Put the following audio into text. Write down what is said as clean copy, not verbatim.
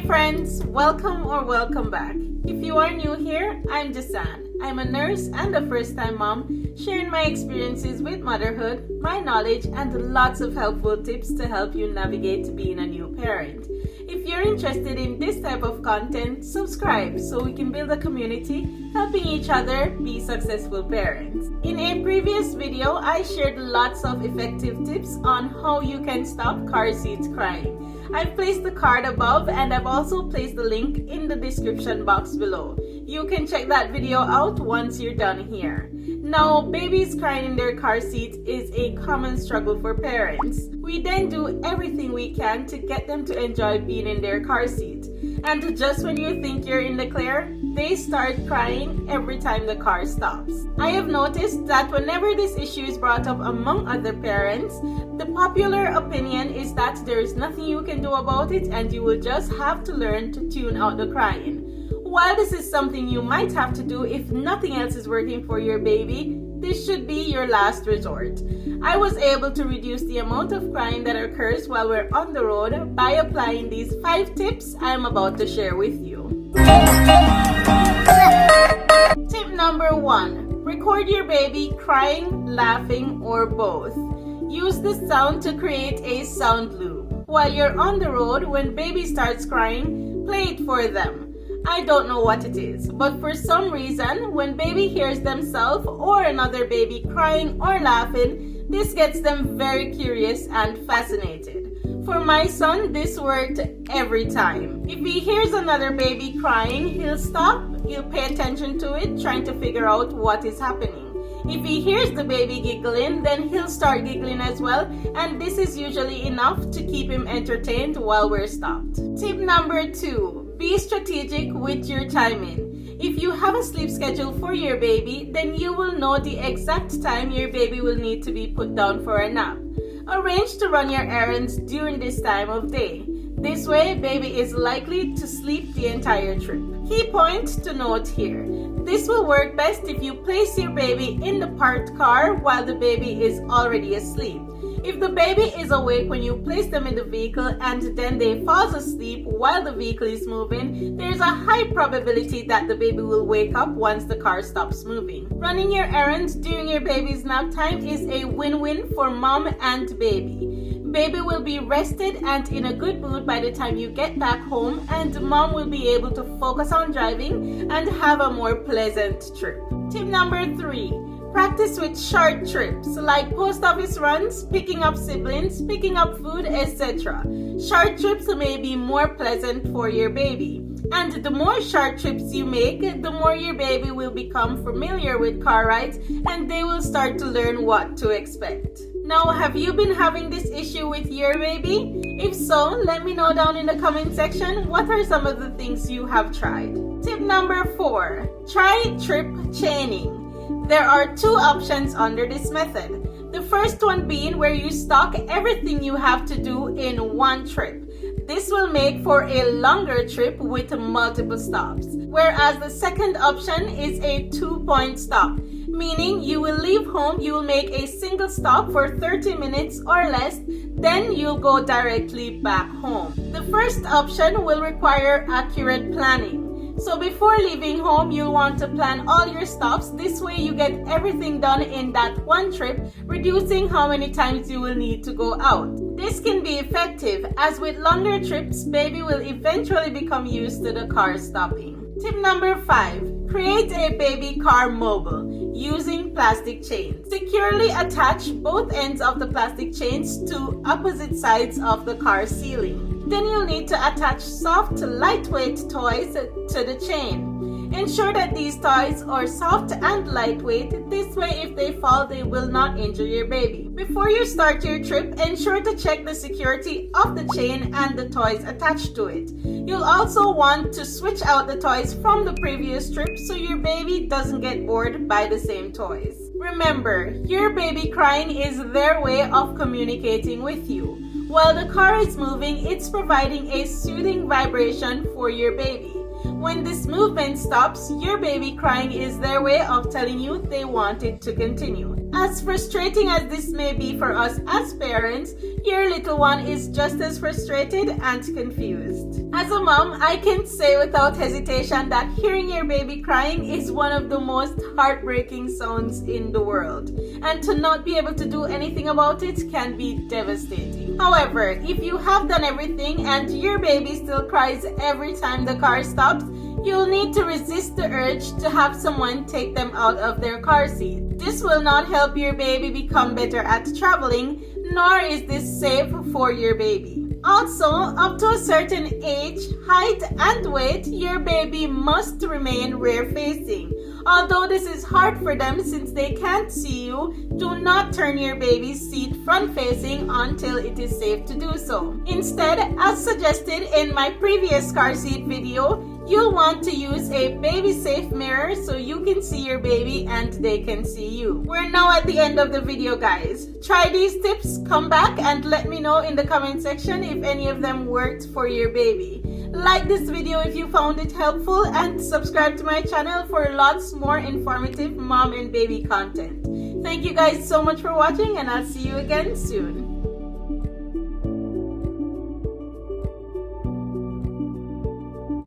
friends, welcome back. If you are new here, I'm Jasan. I'm a nurse and a first-time mom, sharing my experiences with motherhood, my knowledge, and lots of helpful tips to help you navigate being a new parent. If you're interested in this type of content, subscribe so we can build a community helping each other be successful parents. In a previous video, I shared lots of effective tips on how you can stop car seats crying. I've placed the card above and I've also placed the link in the description box below. You can check that video out once you're done here. Now, babies crying in their car seats is a common struggle for parents. We then do everything we can to get them to enjoy being in their car seat. And just when you think you're in the clear, they start crying every time the car stops. I have noticed that whenever this issue is brought up among other parents, the popular opinion is that there is nothing you can do about it and you will just have to learn to tune out the crying. While this is something you might have to do if nothing else is working for your baby, this should be your last resort. I was able to reduce the amount of crying that occurs while we're on the road by applying these 5 tips I'm about to share with you. Tip number 1. Record your baby crying, laughing, or both. Use the sound to create a sound loop. While you're on the road, when baby starts crying, play it for them. I don't know what it is, but for some reason, when baby hears themselves or another baby crying or laughing, this gets them very curious and fascinated. For my son, this worked every time. If he hears another baby crying, he'll stop, he'll pay attention to it, trying to figure out what is happening. If he hears the baby giggling, then he'll start giggling as well, and this is usually enough to keep him entertained while we're stopped. Tip number 2. Be strategic with your timing. If you have a sleep schedule for your baby, then you will know the exact time your baby will need to be put down for a nap. Arrange to run your errands during this time of day. This way, baby is likely to sleep the entire trip. Key point to note here. This will work best if you place your baby in the parked car while the baby is already asleep. If the baby is awake when you place them in the vehicle and then they fall asleep while the vehicle is moving, there's a high probability that the baby will wake up once the car stops moving. Running your errands during your baby's nap time is a win-win for mom and baby. Baby will be rested and in a good mood by the time you get back home, and mom will be able to focus on driving and have a more pleasant trip. Tip number 3. Practice with short trips like post office runs, picking up siblings, picking up food, etc. Short trips may be more pleasant for your baby. And the more short trips you make, the more your baby will become familiar with car rides and they will start to learn what to expect. Now, have you been having this issue with your baby? If so, let me know down in the comment section what are some of the things you have tried. Tip number 4. Try trip chaining. There are 2 options under this method. The first one being where you stock everything you have to do in one trip. This will make for a longer trip with multiple stops. Whereas the second option is a 2-point stop, meaning you will leave home, you will make a single stop for 30 minutes or less, then you'll go directly back home. The first option will require accurate planning. So before leaving home, you'll want to plan all your stops. This way you get everything done in that one trip, reducing how many times you will need to go out. This can be effective as with longer trips, baby will eventually become used to the car stopping. Tip number 5. Create a baby car mobile using plastic chains. Securely attach both ends of the plastic chains to opposite sides of the car ceiling. Then you'll need to attach soft, lightweight toys to the chain. Ensure that these toys are soft and lightweight. This way, if they fall, they will not injure your baby. Before you start your trip, ensure to check the security of the chain and the toys attached to it. You'll also want to switch out the toys from the previous trip so your baby doesn't get bored by the same toys. Remember, your baby crying is their way of communicating with you. While the car is moving, it's providing a soothing vibration for your baby. When this movement stops, your baby crying is their way of telling you they want it to continue. As frustrating as this may be for us as parents, your little one is just as frustrated and confused. As a mom, I can say without hesitation that hearing your baby crying is one of the most heartbreaking sounds in the world, and to not be able to do anything about it can be devastating. However, if you have done everything and your baby still cries every time the car stops, you'll need to resist the urge to have someone take them out of their car seat. This will not help your baby become better at traveling, nor is this safe for your baby. Also, up to a certain age, height, and weight, your baby must remain rear-facing. Although this is hard for them since they can't see you, do not turn your baby's seat front-facing until it is safe to do so. Instead, as suggested in my previous car seat video, you'll want to use a baby-safe mirror so you can see your baby and they can see you. We're now at the end of the video, guys. Try these tips, come back and let me know in the comment section if any of them worked for your baby. Like this video if you found it helpful and subscribe to my channel for lots more informative mom and baby content. Thank you guys so much for watching and I'll see you again soon.